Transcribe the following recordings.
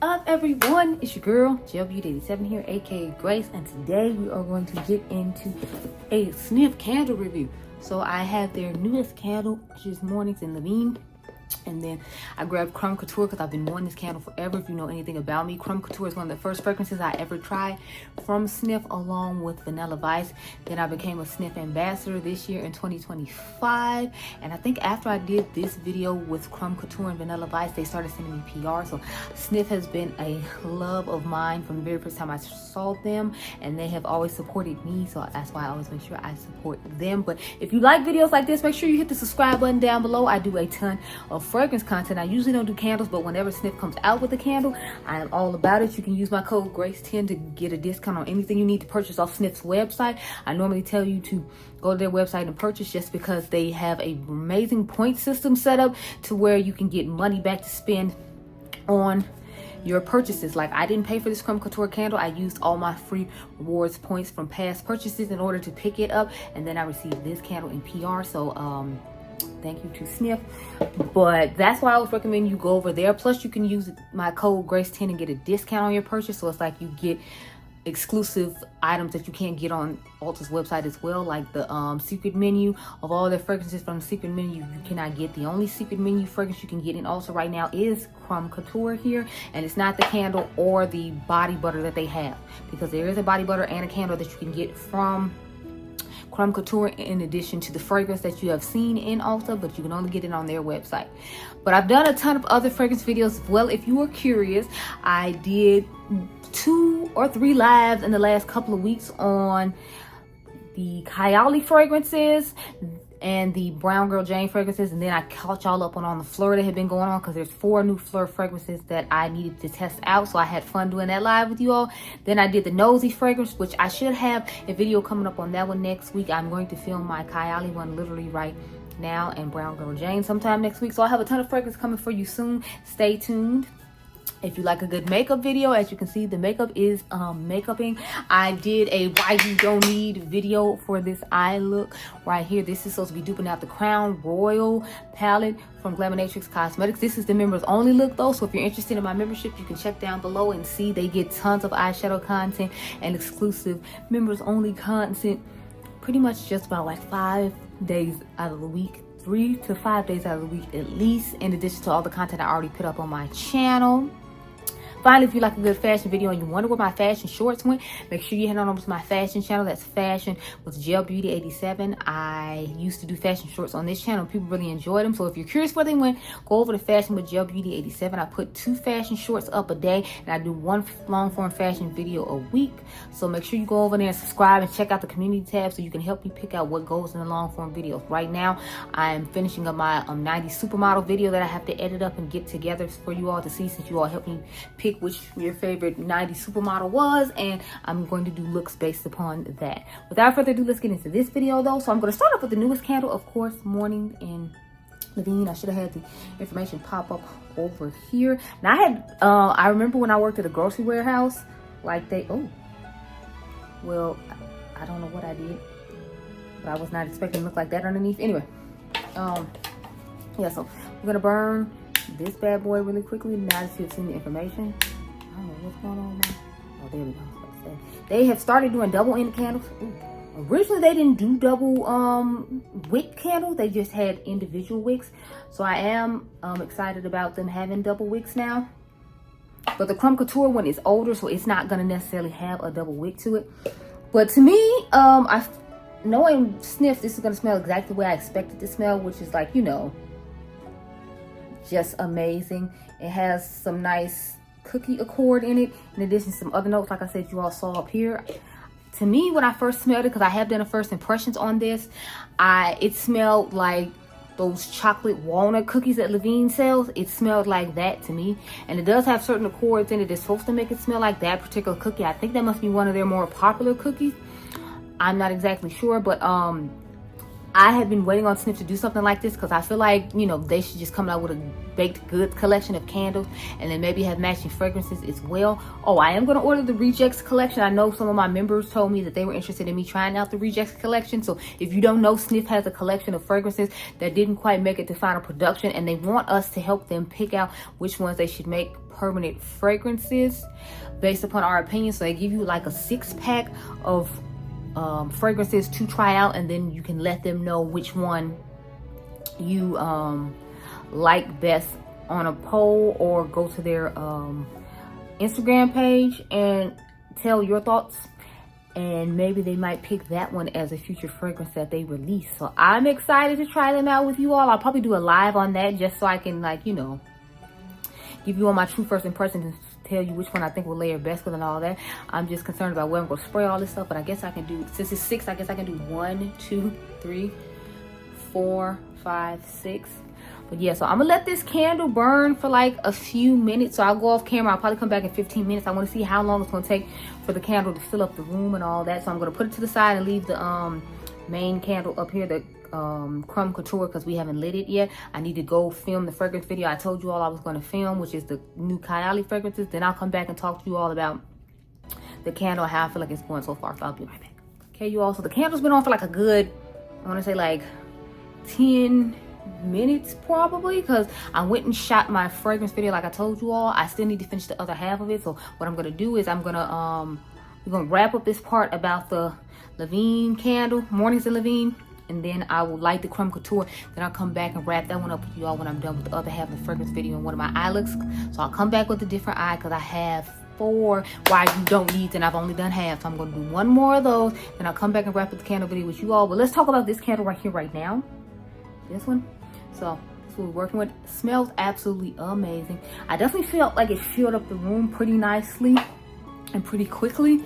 up, everyone? It's your girl Gelbeauty-87 here, aka Grace, and today we are going to get into a Snif candle review. So I have their newest candle, which is Mornings in Levain. And then I grabbed Creme Couture because I've been wanting this candle forever. If you know anything about me, Creme Couture is one of the first fragrances I ever tried from Snif, along with Vanilla Vice. Then I became a Snif ambassador this year in 2025. And I think after I did this video with Creme Couture and Vanilla Vice, they started sending me PR. So Snif has been a love of mine from the very first time I saw them, and they have always supported me. So that's why I always make sure I support them. But if you like videos like this, make sure you hit the subscribe button down below. I do a ton of fragrance content. I usually don't do candles, but whenever Snif comes out with a candle, I am all about it. You can use my code GRACE10 to get a discount on anything you need to purchase off Snif's website. I normally tell you to go to their website and purchase just because they have an amazing point system set up to where you can get money back to spend on your purchases. Like, I didn't pay for this Creme Couture candle. I used all my free rewards points from past purchases in order to pick it up, and then I received this candle in PR. So thank you to Snif. But that's why I would recommend you go over there. Plus, you can use my code GRACE10 and get a discount on your purchase. So it's like you get exclusive items that you can't get on Ulta's website as well, like the secret menu of all their fragrances from the secret menu. You cannot get. The only secret menu fragrance you can get in Ulta right now is Creme Couture here, and it's not the candle or the body butter that they have, because there is a body butter and a candle that you can get from Creme Couture in addition to the fragrance that you have seen in Ulta, but you can only get it on their website. But I've done a ton of other fragrance videos as well. If you are curious, I did 2 or 3 lives in the last couple of weeks on the Kylie fragrances and the Brown Girl Jane fragrances, and then I caught y'all up on the Phlur that had been going on, because there's 4 new Phlur fragrances that I needed to test out. So I had fun doing that live with you all. Then I did the Nosy fragrance, which I should have a video coming up on that one next week. I'm going to film my Kylie one literally right now, and Brown Girl Jane sometime next week. So I have a ton of fragrance coming for you soon. Stay tuned. If you like a good makeup video, as you can see, the makeup is makeuping. I did a why you don't need video for this eye look right here. This is supposed to be duping out the Crown Royal palette from Glamonatrix Cosmetics. This is the members only look though, so if you're interested in my membership, you can check down below and see they get tons of eyeshadow content and exclusive members only content pretty much just about like 5 days out of the week. 3 to 5 days out of the week at least, in addition to all the content I already put up on my channel. Finally, if you like a good fashion video and you wonder where my fashion shorts went, make sure you head on over to my fashion channel. That's Fashion with Gelbeauty-87. I used to do fashion shorts on this channel. People really enjoyed them. So if you're curious where they went, go over to Fashion with Gelbeauty-87. I put 2 fashion shorts up a day, and I do 1 long form fashion video a week. So make sure you go over there and subscribe and check out the community tab so you can help me pick out what goes in the long form videos. Right now, I am finishing up my 90s supermodel video that I have to edit up and get together for you all to see, since you all helped me pick which your favorite 90s supermodel was, and I'm going to do looks based upon that. Without further ado, let's get into this video though. So I'm going to start off with the newest candle, of course, Morning in Levain. I should have had the information pop up over here. Now I remember when I worked at a grocery warehouse, like I don't know what I did, but I was not expecting to look like that underneath. Anyway, yeah, so we're gonna burn this bad boy really quickly now that you've seen the information. I don't know what's going on now. Oh, there we go. They have started doing double-ended candles. Ooh. Originally, they didn't do double wick candles. They just had individual wicks. So I am excited about them having double wicks now. But the Creme Couture one is older, so it's not going to necessarily have a double wick to it. But to me, knowing Snif, this is going to smell exactly the way I expect it to smell, which is like, you know, just amazing. It has some nice cookie accord in it, in addition to some other notes like I said you all saw up here. To me, when I first smelled it, because I have done a first impressions on this, it smelled like those chocolate walnut cookies that Levain sells. It smelled like that to me, and it does have certain accords in it that's supposed to make it smell like that particular cookie. I think that must be one of their more popular cookies. I'm not exactly sure, but I have been waiting on Snif to do something like this because I feel like, you know, they should just come out with a baked goods collection of candles and then maybe have matching fragrances as well. Oh, I am going to order the Rejects collection. I know some of my members told me that they were interested in me trying out the Rejects collection. So if you don't know, Snif has a collection of fragrances that didn't quite make it to final production, and they want us to help them pick out which ones they should make permanent fragrances based upon our opinion. So they give you like a 6-pack of fragrances to try out, and then you can let them know which one you like best on a poll, or go to their Instagram page and tell your thoughts, and maybe they might pick that one as a future fragrance that they release. So I'm excited to try them out with you all. I'll probably do a live on that just so I can, like, you know, give you all my true first impressions and tell you which one I think will layer best with and all that. I'm just concerned about where I'm going to spray all this stuff, but I guess I can do, since it's 6, I guess I can do 1, 2, 3, 4, 5, 6. But yeah, so I'm gonna let this candle burn for like a few minutes. So I'll go off camera. I'll probably come back in 15 minutes. I want to see how long it's gonna take for the candle to fill up the room and all that. So I'm gonna put it to the side and leave the main candle up here, the Crumb Couture, because we haven't lit it yet. I need to go film the fragrance video I told you all I was going to film, which is the new Kylie fragrances. Then I'll come back and talk to you all about the candle, how I feel like it's going so far. So I'll be right back. Okay, you all, so the candle's been on for like a good, I want to say like 10 minutes probably, because I went and shot my fragrance video like I told you all. I still need to finish the other half of it. So what I'm going to do is I'm going to we're going to wrap up this part about the Levain candle, Mornings in Levain, and then I will light the Crumb Couture. Then I'll come back and wrap that one up with you all when I'm done with the other half of the fragrance video and one of my eye looks. So I'll come back with a different eye because I have 4 why you don't need, and I've only done half. So I'm going to do one more of those, then I'll come back and wrap up the candle video with you all. But let's talk about this candle right here right now. This one. So this is what we're working with. It smells absolutely amazing. I definitely felt like it filled up the room pretty nicely and pretty quickly.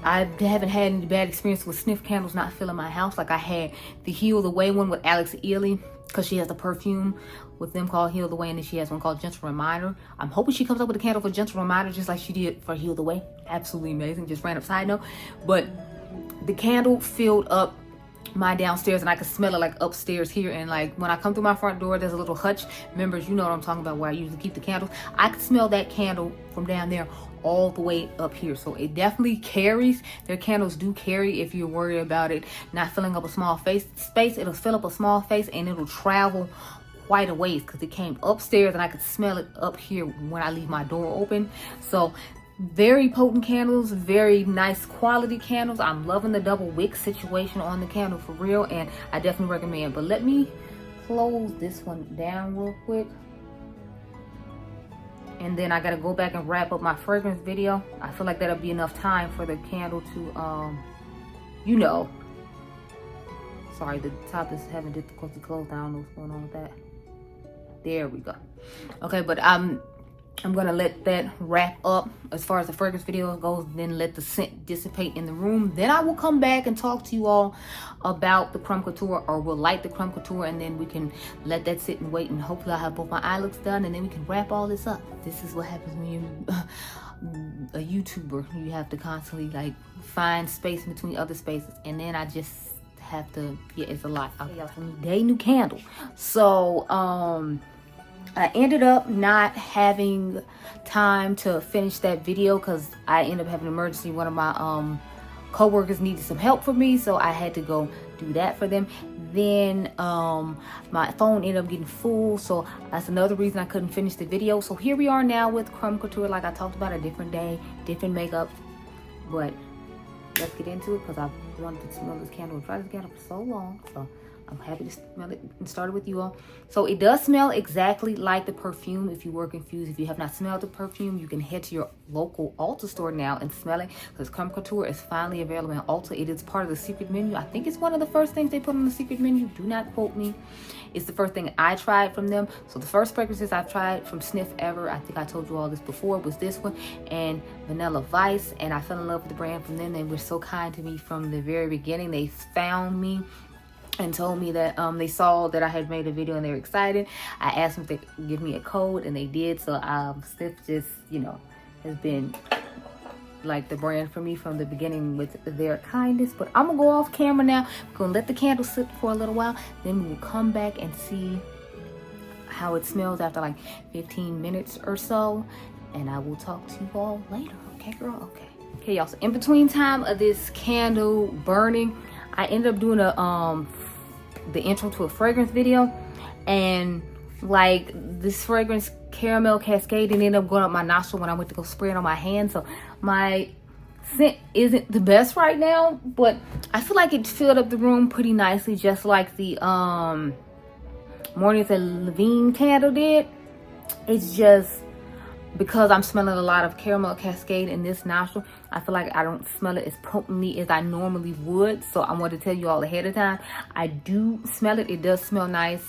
I haven't had any bad experience with Snif candles not filling my house. Like I had the Heal the Way one with Alex Ely, because she has a perfume with them called Heal the Way, and then she has one called Gentle Reminder. I'm hoping she comes up with a candle for Gentle Reminder just like she did for Heal the Way. Absolutely amazing. Just random side note. But the candle filled up my downstairs, and I could smell it like upstairs here. And like when I come through my front door, there's a little hutch. Members, you know what I'm talking about, where I usually keep the candles. I could smell that candle from down there all the way up here. So it definitely carries. Their candles do carry. If you're worried about it not filling up a small space, it'll fill up a small space, and it'll travel quite a ways, because it came upstairs and I could smell it up here when I leave my door open. So very potent candles, very nice quality candles. I'm loving the double wick situation on the candle for real, and I definitely recommend. But let me close this one down real quick, and then I gotta go back and wrap up my fragrance video. I feel like that'll be enough time for the candle to you know, sorry, the top is having difficulty closed. I don't know what's going on with that. There we go. Okay, but I'm gonna let that wrap up as far as the fragrance video goes, then let the scent dissipate in the room. Then I will come back and talk to you all about the Crumb Couture, or we'll light the Crumb Couture, and then we can let that sit and wait, and hopefully I'll have both my eye looks done, and then we can wrap all this up. This is what happens when you're a YouTuber. You have to constantly like find space between other spaces, and then I just have to, yeah, it's a lot. Okay, y'all, so new candle. So I ended up not having time to finish that video because I ended up having an emergency. One of my co-workers needed some help for me, so I had to go do that for them. Then my phone ended up getting full, so that's another reason I couldn't finish the video. So here we are now with Crumb Couture, like I talked about, a different day, different makeup. But let's get into it, because I've wanted to smell this candle and try this candle for so long. So I'm happy to smell it and start it with you all. So it does smell exactly like the perfume. If you were confused, if you have not smelled the perfume, you can head to your local Ulta store now and smell it, because Crumb Couture is finally available in Ulta. It is part of the secret menu. I think it's one of the first things they put on the secret menu. Do not quote me. It's the first thing I tried from them. So the first fragrances I've tried from Snif ever, I think I told you all this before, was this one and Vanilla Vice. And I fell in love with the brand from them. They were so kind to me from the very beginning. They found me and told me that they saw that I had made a video and they were excited. I asked them if they could give me a code, and they did. So Snif just, you know, has been like the brand for me from the beginning with their kindness. But I'm gonna go off camera now. I'm gonna let the candle sit for a little while, then we will come back and see how it smells after like 15 minutes or so, and I will talk to you all later. Okay, girl? Okay, y'all. So in between time of this candle burning, I ended up doing the intro to a fragrance video, and like this fragrance caramel cascade ended up going up my nostril when I went to go spray it on my hand. So my scent isn't the best right now, but I feel like it filled up the room pretty nicely, just like the Mornings at Levain candle did. It's just because I'm smelling a lot of caramel cascade in this nostril, I feel like I don't smell it as potently as I normally would. So I wanted to tell you all ahead of time, I do smell it. It does smell nice.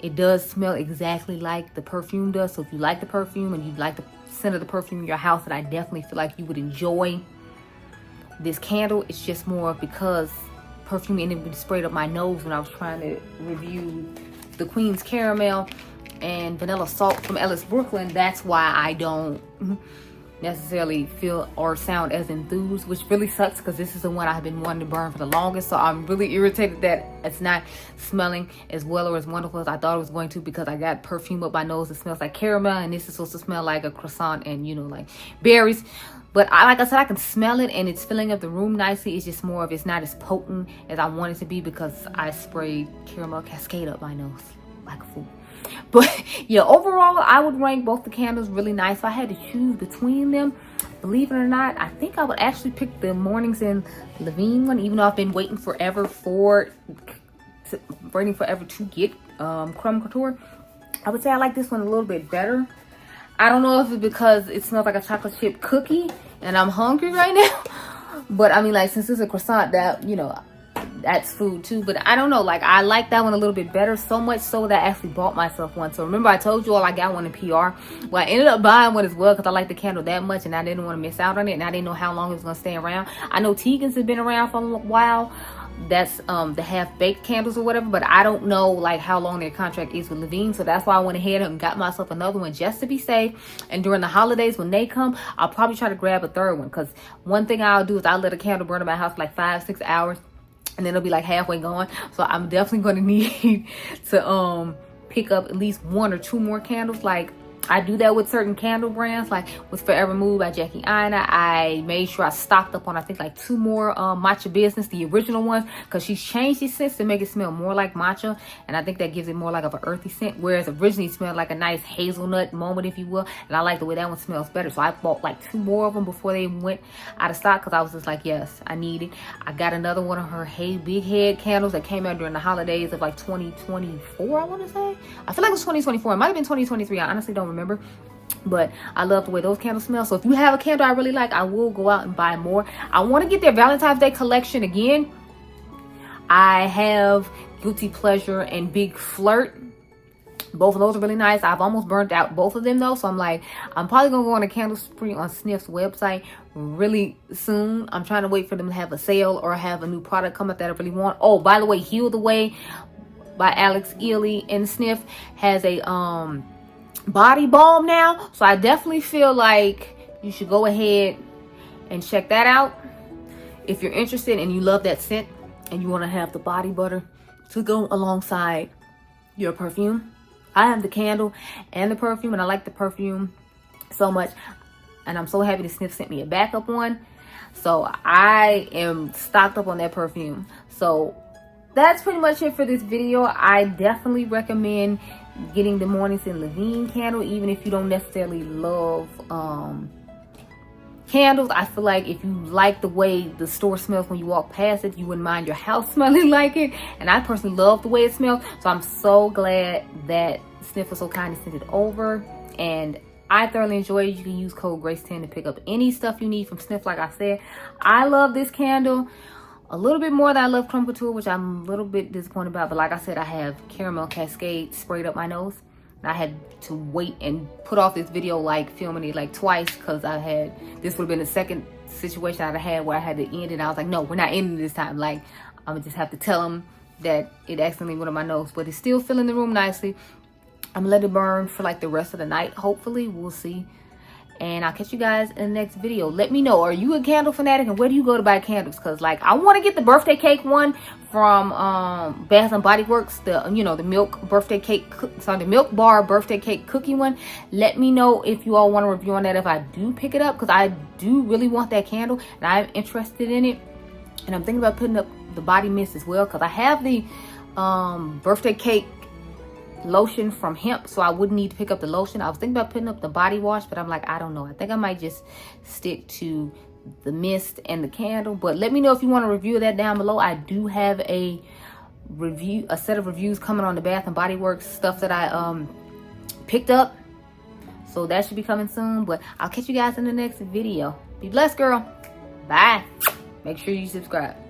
It does smell exactly like the perfume does. So if you like the perfume and you like the scent of the perfume in your house, then I definitely feel like you would enjoy this candle. It's just more because perfume ended up sprayed up my nose when I was trying to review the Queen's Caramel and Vanilla Salt from Ellis Brooklyn. That's why I don't necessarily feel or sound as enthused, which really sucks because this is the one I've been wanting to burn for the longest. So I'm really irritated that it's not smelling as well or as wonderful as I thought it was going to, because I got perfume up my nose that smells like caramel, and this is supposed to smell like a croissant and, you know, like berries. But like I said, I can smell it and it's filling up the room nicely. It's just more of, it's not as potent as I want it to be because I sprayed caramel cascade up my nose like a fool. But yeah, overall, I would rank both the candles really nice. If I had to choose between them, believe it or not, I think I would actually pick the Mornings in Levain one, even though I've been waiting forever to get Crumb Couture. I would say I like this one a little bit better. I don't know if it's because it smells like a chocolate chip cookie and I'm hungry right now. But I mean, like, since it's a croissant, that, you know, that's food too. But I don't know, like, I like that one a little bit better, so much so that I actually bought myself one. So remember I told you all I got one in PR? Well, I ended up buying one as well because I like the candle that much and I didn't want to miss out on it, and I didn't know how long it was going to stay around. I know Tegan's has been around for a while. That's the half-baked candles or whatever, but I don't know like how long their contract is with Levain. So that's why I went ahead and got myself another one just to be safe. And during the holidays when they come, I'll probably try to grab a third one, because one thing I'll do is I'll let a candle burn in my house for like 5-6 hours and then it'll be like halfway gone. So I'm definitely going to need to pick up at least 1 or 2 more candles. Like, I do that with certain candle brands, like with Forever Mood by Jackie Aina. I made sure I stocked up on, I think, like 2 more matcha business, the original ones, because she's changed these scents to make it smell more like matcha, and I think that gives it more like of an earthy scent, whereas originally it smelled like a nice hazelnut moment, if you will, and I like the way that one smells better. So I bought like 2 more of them before they went out of stock, because I was just like, yes, I need it. I got another one of her Hey Big Head candles that came out during the holidays of like 2024, I want to say. I feel like it was 2024. It might have been 2023. I honestly don't remember. But I love the way those candles smell. So if you have a candle I really like, I will go out and buy more. I want to get their Valentine's Day collection again. I have Guilty Pleasure and Big Flirt. Both of those are really nice. I've almost burnt out both of them though, so I'm like, I'm probably gonna go on a candle spree on Snif's website really soon. I'm trying to wait for them to have a sale or have a new product come up that I really want. Oh, by the way, Heal the Way by Alex Ely and Snif has a body balm now, so I definitely feel like you should go ahead and check that out if you're interested and you love that scent and you want to have the body butter to go alongside your perfume. I have the candle and the perfume, and I like the perfume so much, and I'm so happy that Snif sent me a backup one, so I am stocked up on that perfume. So that's pretty much it for this video. I definitely recommend getting the Mornings in Levain candle, even if you don't necessarily love candles. I feel like if you like the way the store smells when you walk past it, you wouldn't mind your house smelling like it. And I personally love the way it smells, so I'm so glad that Snif was so kind to send it over, and I thoroughly enjoyed it. You can use code GRACE10 to pick up any stuff you need from Snif. Like I said, I love this candle a little bit more than I love Crumb Couture, which I'm a little bit disappointed about. But like I said, I have Caramel Cascade sprayed up my nose. And I had to wait and put off this video, like filming it like twice, because this would have been the second situation I'd had where I had to end it. And I was like, no, we're not ending this time. Like, I'm gonna just have to tell them that it accidentally went up my nose. But it's still filling the room nicely. I'm gonna let it burn for like the rest of the night, hopefully. We'll see. And I'll catch you guys in the next video. Let me know, are you a candle fanatic, and where do you go to buy candles? Because like, I want to get the birthday cake one from Bath and Body Works, the the milk birthday cake, sorry, the milk bar birthday cake cookie one. Let me know if you all want a review on that if I do pick it up, because I do really want that candle and I'm interested in it. And I'm thinking about putting up the body mist as well, because I have the birthday cake lotion from hemp, so I wouldn't need to pick up the lotion. I was thinking about putting up the body wash, but I'm like, I don't know, I think I might just stick to the mist and the candle. But let me know if you want a review of that down below. I do have a set of reviews coming on the Bath and Body Works stuff that I picked up, so that should be coming soon. But I'll catch you guys in the next video. Be blessed, girl. Bye. Make sure you subscribe.